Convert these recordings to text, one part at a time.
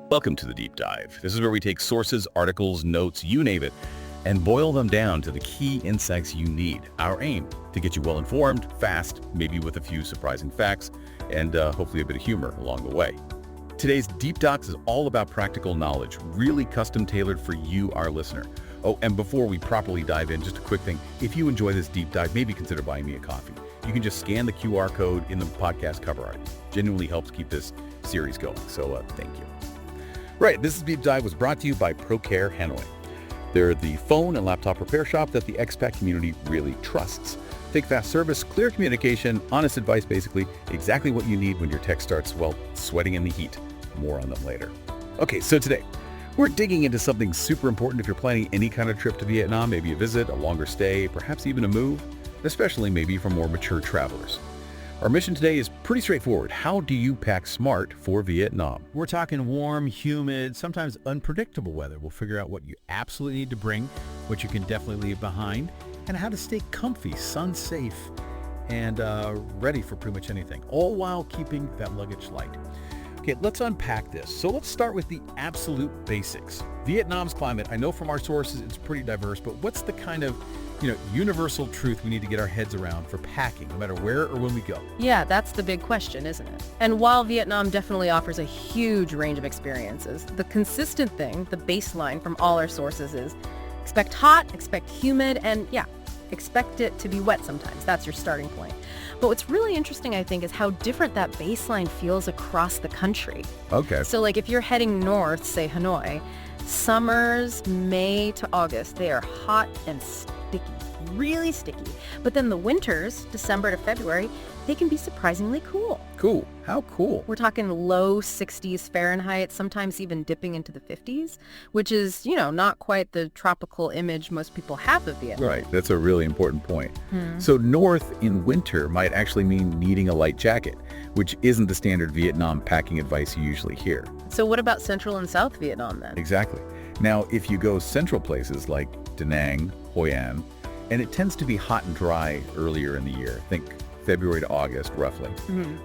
Welcome to the Deep Dive. This is where we take sources, articles, notes, you name it, and boil them down to the key insights you need. Our aim, to get you well informed, fast, maybe with a few surprising facts, and hopefully a bit of humor along the way. Today's Deep Docs is all about practical knowledge, really custom tailored for you, our listener. Oh, and before we properly dive in, just a quick thing. If you enjoy this deep dive, maybe consider buying me a coffee. You can just scan the QR code in the podcast cover art. It genuinely helps keep this series going, so thank you. Right, this Deep Dive was brought to you by ProCare Hanoi. They're the phone and laptop repair shop that the expat community really trusts. Think fast service, clear communication, honest advice, basically exactly what you need when your tech starts, well, sweating in the heat. More on them later. Okay, so today, we're digging into something super important if you're planning any kind of trip to Vietnam, maybe a visit, a longer stay, perhaps even a move, especially maybe for more mature travelers. Our mission today is pretty straightforward. How do you pack smart for Vietnam? We're talking warm, humid, sometimes unpredictable weather. We'll figure out what you absolutely need to bring, what you can definitely leave behind, and how to stay comfy, sun safe, and ready for pretty much anything, all while keeping that luggage light. Okay, let's unpack this. So let's start with the absolute basics. Vietnam's climate, I know from our sources it's pretty diverse, but what's the kind of universal truth we need to get our heads around for packing, no matter where or when we go? Yeah, that's the big question, isn't it? And while Vietnam definitely offers a huge range of experiences, the consistent thing, the baseline from all our sources is expect hot, expect humid, and expect it to be wet sometimes. That's your starting point. But what's really interesting, I think, is how different that baseline feels across the country. Okay. So like if you're heading north, say Hanoi, summers, May to August, they are hot and sticky, really sticky. But then the winters, December to February, they can be surprisingly cool. Cool. How cool? We're talking low 60s Fahrenheit, sometimes even dipping into the 50s, which is, not quite the tropical image most people have of Vietnam. Right. That's a really important point. So north in winter might actually mean needing a light jacket, which isn't the standard Vietnam packing advice you usually hear. So what about Central and South Vietnam then? Exactly. Now, if you go central places like Da Nang, Hoi An, and it tends to be hot and dry earlier in the year, think February to August roughly.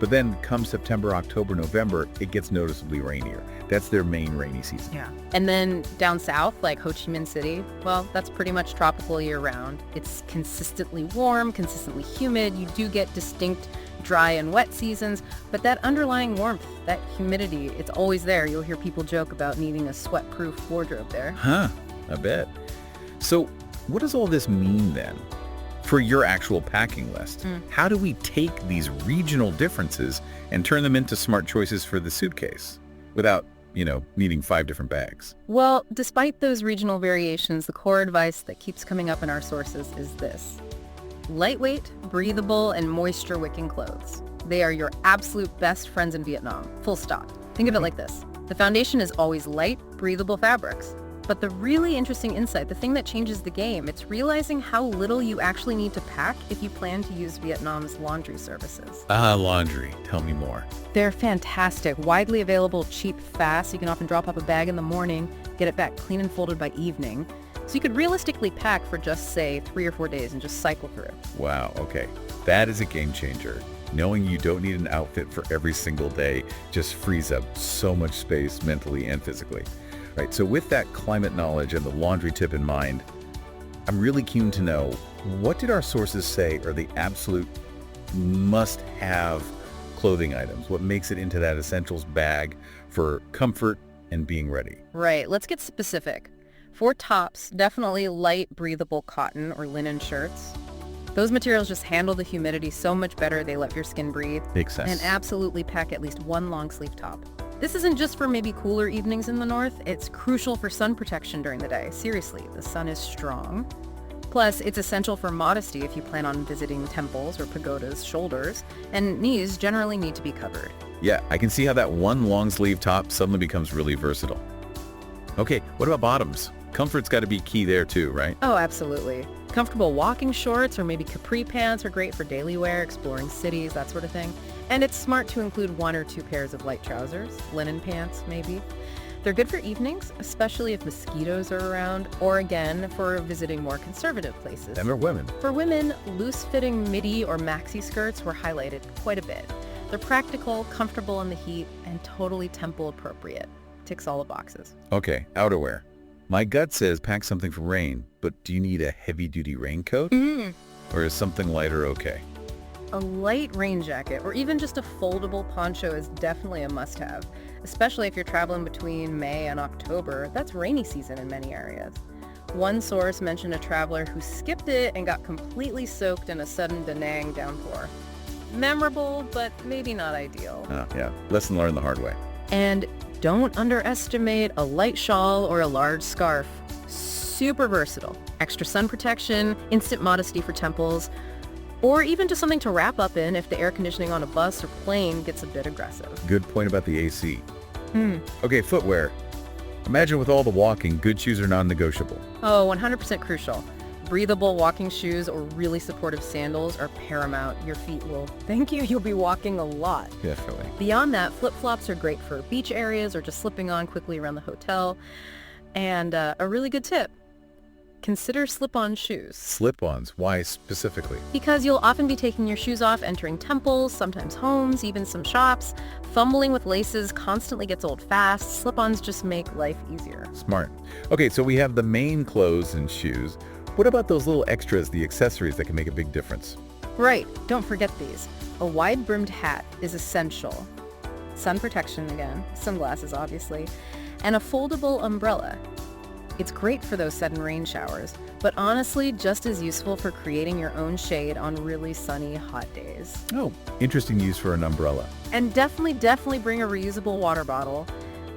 But then come September, October, November, it gets noticeably rainier. That's their main rainy season. Yeah. And then down south, like Ho Chi Minh City, well, that's pretty much tropical year round. It's consistently warm, consistently humid. You do get distinct dry and wet seasons, but that underlying warmth, that humidity, it's always there. You'll hear people joke about needing a sweat-proof wardrobe there. Huh, I bet. So what does all this mean then for your actual packing list? How do we take these regional differences and turn them into smart choices for the suitcase without, needing 5 different bags? Well, despite those regional variations, the core advice that keeps coming up in our sources is this: lightweight, breathable, and moisture-wicking clothes. They are your absolute best friends in Vietnam, full stop. Think of it like this. The foundation is always light, breathable fabrics. But the really interesting insight, the thing that changes the game, it's realizing how little you actually need to pack if you plan to use Vietnam's laundry services. Laundry. Tell me more. They're fantastic, widely available, cheap, fast. You can often drop off a bag in the morning, get it back clean and folded by evening. So you could realistically pack for just, say, 3 or 4 days and just cycle through. Wow, okay. That is a game changer. Knowing you don't need an outfit for every single day just frees up so much space mentally and physically. Right, so with that climate knowledge and the laundry tip in mind, I'm really keen to know, what did our sources say are the absolute must-have clothing items? What makes it into that essentials bag for comfort and being ready? Right, let's get specific. For tops, definitely light, breathable cotton or linen shirts. Those materials just handle the humidity so much better, they let your skin breathe. Makes sense. And absolutely pack at least one long sleeve top. This isn't just for maybe cooler evenings in the north, it's crucial for sun protection during the day. Seriously, the sun is strong. Plus, it's essential for modesty if you plan on visiting temples or pagodas' shoulders, and knees generally need to be covered. Yeah, I can see how that one long sleeve top suddenly becomes really versatile. Okay, what about bottoms? Comfort's got to be key there too, right? Oh, absolutely. Comfortable walking shorts or maybe capri pants are great for daily wear, exploring cities, that sort of thing. And it's smart to include 1 or 2 pairs of light trousers, linen pants maybe. They're good for evenings, especially if mosquitoes are around, or again, for visiting more conservative places. And for women. For women, loose-fitting midi or maxi skirts were highlighted quite a bit. They're practical, comfortable in the heat, and totally temple appropriate. ticks all the boxes. Okay, outerwear. My gut says pack something for rain, but do you need a heavy-duty raincoat? Or is something lighter okay? A light rain jacket or even just a foldable poncho is definitely a must-have, especially if you're traveling between May and October. That's rainy season in many areas. One source mentioned a traveler who skipped it and got completely soaked in a sudden Da Nang downpour. Memorable, but maybe not ideal. Yeah, lesson learned the hard way. And don't underestimate a light shawl or a large scarf. Super versatile. Extra sun protection, instant modesty for temples, or even just something to wrap up in if the air conditioning on a bus or plane gets a bit aggressive. Good point about the AC. Okay, footwear. Imagine with all the walking, good shoes are non-negotiable. Oh, 100% crucial. Breathable walking shoes or really supportive sandals are paramount. Your feet will thank you. You'll be walking a lot. Definitely. Beyond that, flip-flops are great for beach areas or just slipping on quickly around the hotel. And a really good tip, consider slip-on shoes. Slip-ons, why specifically? Because you'll often be taking your shoes off, entering temples, sometimes homes, even some shops. Fumbling with laces constantly gets old fast. Slip-ons just make life easier. Smart. Okay, so we have the main clothes and shoes. What about those little extras, the accessories that can make a big difference? Right, don't forget these. A wide-brimmed hat is essential. Sun protection again, sunglasses obviously, and a foldable umbrella. It's great for those sudden rain showers, but honestly just as useful for creating your own shade on really sunny, hot days. Oh, interesting use for an umbrella. And definitely bring a reusable water bottle.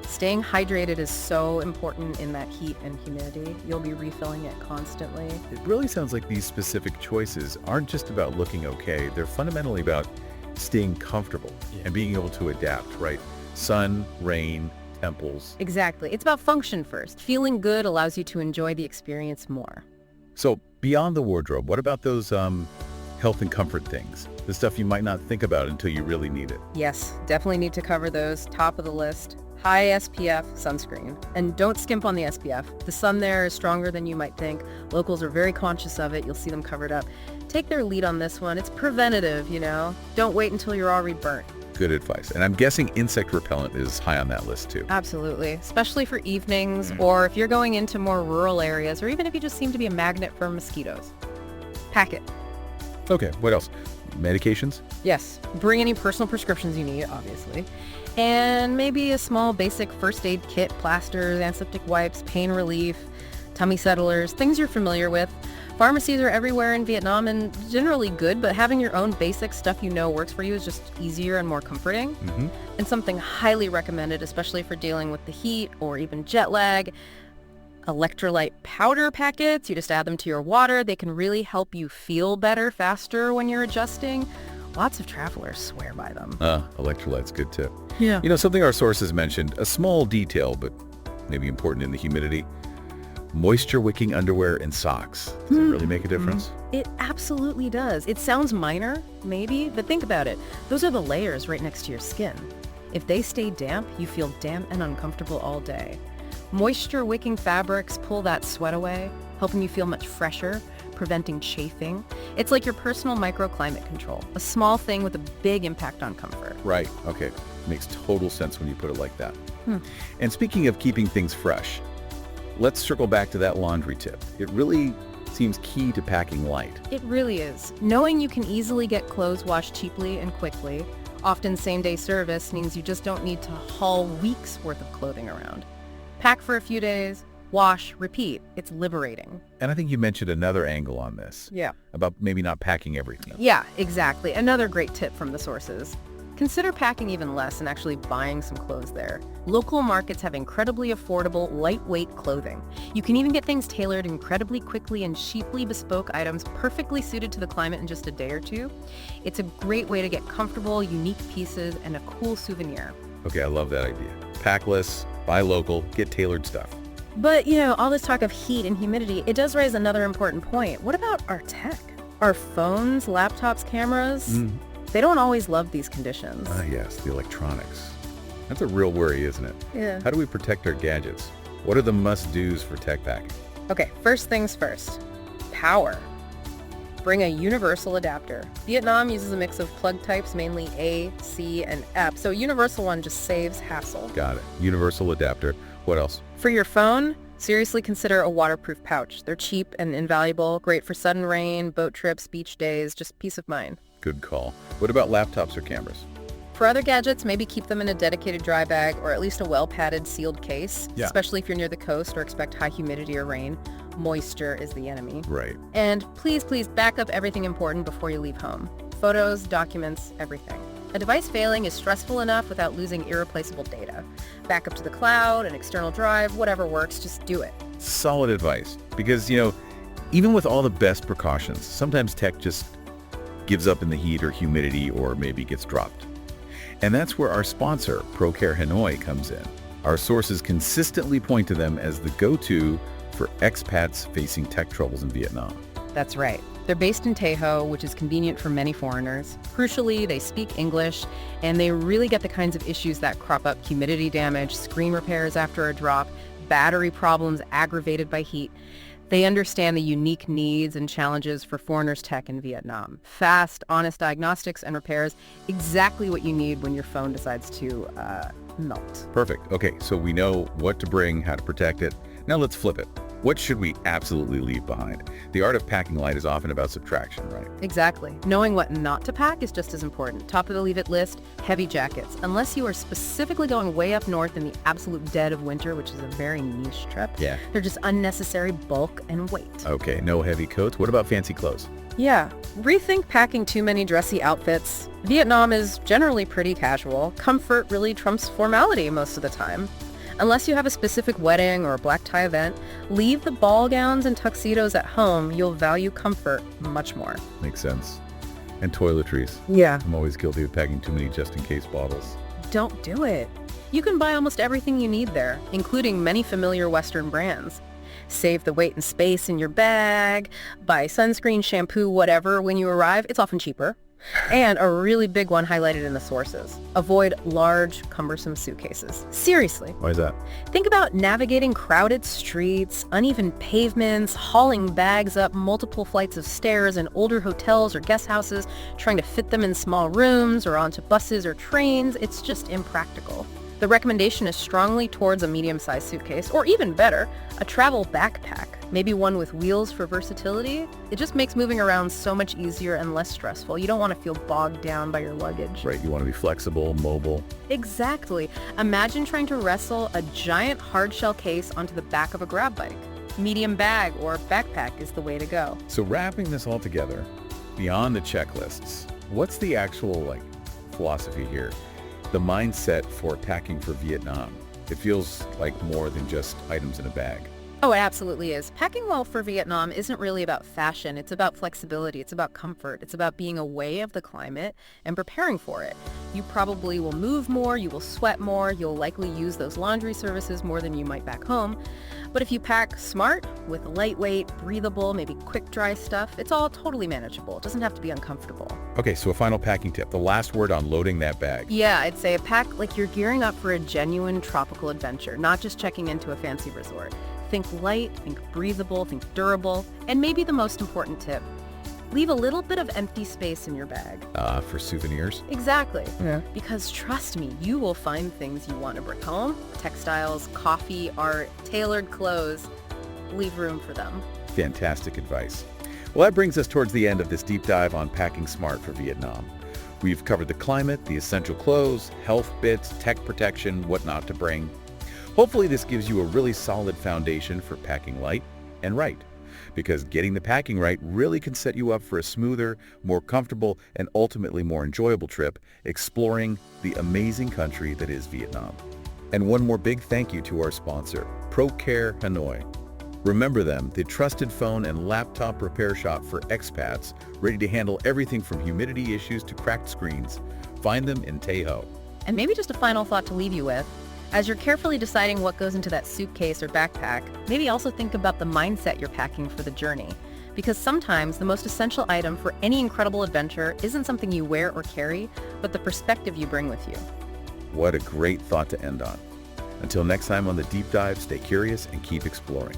Staying hydrated is so important in that heat and humidity. You'll be refilling it constantly. It really sounds like these specific choices aren't just about looking okay. They're fundamentally about staying comfortable and being able to adapt, right? Sun, rain, temples. Exactly. It's about function first. Feeling good allows you to enjoy the experience more. So beyond the wardrobe, what about those health and comfort things? The stuff you might not think about until you really need it. Yes, definitely need to cover those. Top of the list. High SPF sunscreen. And don't skimp on the SPF. The sun there is stronger than you might think. Locals are very conscious of it. You'll see them covered up. Take their lead on this one. It's preventative, you know. Don't wait until you're already burnt. Good advice. And I'm guessing insect repellent is high on that list too. Absolutely, especially for evenings or if you're going into more rural areas or even if you just seem to be a magnet for mosquitoes. Pack it. Okay, what else? Medications? Yes, bring any personal prescriptions you need, obviously. And maybe a small basic first aid kit, plasters, antiseptic wipes, pain relief, tummy settlers, things you're familiar with. Pharmacies are everywhere in Vietnam and generally good, but having your own basic stuff you know works for you is just easier and more comforting. And something highly recommended, especially for dealing with the heat or even jet lag. Electrolyte powder packets, you just add them to your water. They can really help you feel better faster when you're adjusting. Lots of travelers swear by them. Electrolyte's good tip. Yeah. You know, something our sources mentioned, a small detail, but maybe important in the humidity. Moisture wicking underwear and socks. Does it really make a difference? It absolutely does. It sounds minor, maybe, but think about it. Those are the layers right next to your skin. If they stay damp, you feel damp and uncomfortable all day. Moisture wicking fabrics pull that sweat away, helping you feel much fresher, preventing chafing. It's like your personal microclimate control, a small thing with a big impact on comfort. Right. Okay. Makes total sense when you put it like that. And speaking of keeping things fresh, let's circle back to that laundry tip. It really seems key to packing light. It really is. Knowing you can easily get clothes washed cheaply and quickly, often same-day service, means you just don't need to haul weeks worth of clothing around. Pack for a few days, wash, repeat. It's liberating. And I think you mentioned another angle on this. Yeah. About maybe not packing everything. Yeah, exactly. Another great tip from the sources. Consider packing even less and actually buying some clothes there. Local markets have incredibly affordable, lightweight clothing. You can even get things tailored incredibly quickly and cheaply bespoke items perfectly suited to the climate in just a day or two. It's a great way to get comfortable, unique pieces and a cool souvenir. Okay, I love that idea. Pack less, buy local, get tailored stuff. But, you know, all this talk of heat and humidity, it does raise another important point. What about our tech? Our phones, laptops, cameras? They don't always love these conditions. Yes, the electronics. That's a real worry, isn't it? Yeah. How do we protect our gadgets? What are the must-dos for tech packing? Okay, first things first. Power. Bring a universal adapter. Vietnam uses a mix of plug types, mainly A, C, and F, so a universal one just saves hassle. Got it. Universal adapter. What else? For your phone, seriously consider a waterproof pouch. They're cheap and invaluable, great for sudden rain, boat trips, beach days, just peace of mind. Good call. What about laptops or cameras? For other gadgets, maybe keep them in a dedicated dry bag or at least a well-padded sealed case, especially if you're near the coast or expect high humidity or rain. Moisture is the enemy. Right. And please back up everything important before you leave home. Photos, documents, everything. A device failing is stressful enough without losing irreplaceable data. Backup to the cloud, an external drive, whatever works, just do it. Solid advice. Because, even with all the best precautions, sometimes tech just gives up in the heat or humidity or maybe gets dropped. And that's where our sponsor, ProCare Hanoi, comes in. Our sources consistently point to them as the go-to for expats facing tech troubles in Vietnam. That's right. They're based in Tay-Ho, which is convenient for many foreigners. Crucially, they speak English, and they really get the kinds of issues that crop up: humidity damage, screen repairs after a drop, battery problems aggravated by heat. They understand the unique needs and challenges for foreigners' tech in Vietnam. Fast, honest diagnostics and repairs, exactly what you need when your phone decides to melt. Perfect. Okay, so we know what to bring, how to protect it. Now let's flip it. What should we absolutely leave behind? The art of packing light is often about subtraction, right? Exactly. Knowing what not to pack is just as important. Top of the leave it list, heavy jackets. Unless you are specifically going way up north in the absolute dead of winter, which is a very niche trip, they're just unnecessary bulk and weight. Okay, no heavy coats. What about fancy clothes? Yeah, rethink packing too many dressy outfits. Vietnam is generally pretty casual. Comfort really trumps formality most of the time. Unless you have a specific wedding or a black tie event, leave the ball gowns and tuxedos at home. You'll value comfort much more. Makes sense. And toiletries. Yeah. I'm always guilty of packing too many just-in-case bottles. Don't do it. You can buy almost everything you need there, including many familiar Western brands. Save the weight and space in your bag. Buy sunscreen, shampoo, whatever when you arrive. It's often cheaper. And a really big one highlighted in the sources: avoid large, cumbersome suitcases. Seriously. Why is that? Think about navigating crowded streets, uneven pavements, hauling bags up multiple flights of stairs in older hotels or guest houses, trying to fit them in small rooms or onto buses or trains. It's just impractical. The recommendation is strongly towards a medium-sized suitcase, or even better, a travel backpack, maybe one with wheels for versatility. It just makes moving around so much easier and less stressful. You don't want to feel bogged down by your luggage. Right, you want to be flexible, mobile. Exactly. Imagine trying to wrestle a giant hard-shell case onto the back of a grab bike. Medium bag or backpack is the way to go. So wrapping this all together, beyond the checklists, what's the actual philosophy here? The mindset for packing for Vietnam. It feels like more than just items in a bag. Oh, it absolutely is. Packing well for Vietnam isn't really about fashion. It's about flexibility. It's about comfort. It's about being aware of the climate and preparing for it. You probably will move more. You will sweat more. You'll likely use those laundry services more than you might back home. But if you pack smart, with lightweight, breathable, maybe quick dry stuff, it's all totally manageable. It doesn't have to be uncomfortable. Okay, so a final packing tip. The last word on loading that bag. Yeah, I'd say pack like you're gearing up for a genuine tropical adventure, not just checking into a fancy resort. Think light, think breathable, think durable, and maybe the most important tip, leave a little bit of empty space in your bag. For souvenirs? Exactly. Yeah. Because trust me, you will find things you want to bring home. Textiles, coffee, art, tailored clothes. Leave room for them. Fantastic advice. Well, that brings us towards the end of this deep dive on packing smart for Vietnam. We've covered the climate, the essential clothes, health bits, tech protection, what not to bring. Hopefully this gives you a really solid foundation for packing light and right, because getting the packing right really can set you up for a smoother, more comfortable, and ultimately more enjoyable trip exploring the amazing country that is Vietnam. And one more big thank you to our sponsor, ProCare Hanoi. Remember them, the trusted phone and laptop repair shop for expats, ready to handle everything from humidity issues to cracked screens. Find them in Tay-Ho. And maybe just a final thought to leave you with. As you're carefully deciding what goes into that suitcase or backpack, maybe also think about the mindset you're packing for the journey. Because sometimes the most essential item for any incredible adventure isn't something you wear or carry, but the perspective you bring with you. What a great thought to end on. Until next time on The Deep Dive, stay curious and keep exploring.